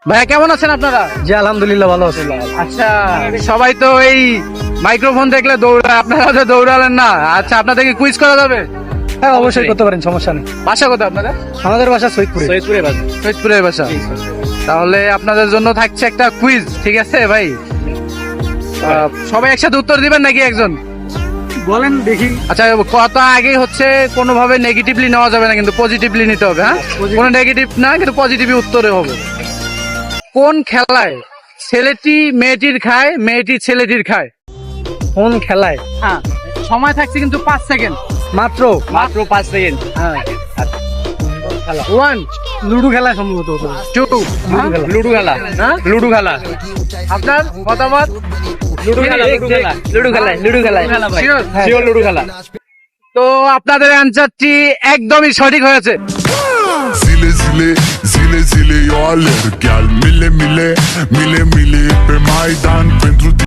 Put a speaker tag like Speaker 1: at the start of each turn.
Speaker 1: ভাইয়া কেমন আছেন আপনারা?
Speaker 2: জি আলহামদুলিল্লাহ ভালো আছি।
Speaker 1: আচ্ছা, সবাই তো এই মাইক্রোফোন দেখলে দৌড়ায়, আপনারা তো দৌড়ালেন না। আচ্ছা, আপনাদেরকে কুইজ করা যাবে?
Speaker 2: হ্যাঁ অবশ্যই করতে পারেন, সমস্যা নেই।
Speaker 1: বাসা কোথায় আপনাদের?
Speaker 2: আমাদের বাসা সৈয়দপুরে।
Speaker 1: সৈয়দপুরের বাসা। তাহলে আপনাদের জন্য থাকছে একটা কুইজ, ঠিক আছে ভাই? সবাই একসাথে উত্তর দিবেন নাকি একজন?
Speaker 2: বলেন দেখি।
Speaker 1: আচ্ছা, কথা আগে হচ্ছে কোনোভাবে নেগেটিভলি নেওয়া যাবে না, কিন্তু পজিটিভলি নিতে হবে। হ্যাঁ, কোনো নেগেটিভ না, কিন্তু পজিটিভই উত্তরে হবে। কোন খেলায় ছেলেটি মেয়েটির খায়, মেয়েটি ছেলেটির খায়?
Speaker 2: কোন খেলায়?
Speaker 1: হ্যাঁ, সময় থাকছে কিন্তু 5 সেকেন্ড।
Speaker 2: মাত্র
Speaker 1: 5 সেকেন্ড।
Speaker 2: হ্যাঁ,
Speaker 1: 1
Speaker 2: লুডো খেলায় সম্ভবত হতো।
Speaker 1: 2 লুডো খেলা। হ্যাঁ, লুডো খেলা। আপনার মতামত? লুডো খেলা। শিওর লুডো খেলা। তো আপনাদের অ্যান্সারটি একদমই সঠিক হয়েছে।
Speaker 3: Zile zile, zile zile, eu alerg, gel mile mile, mile mile pe Maidan.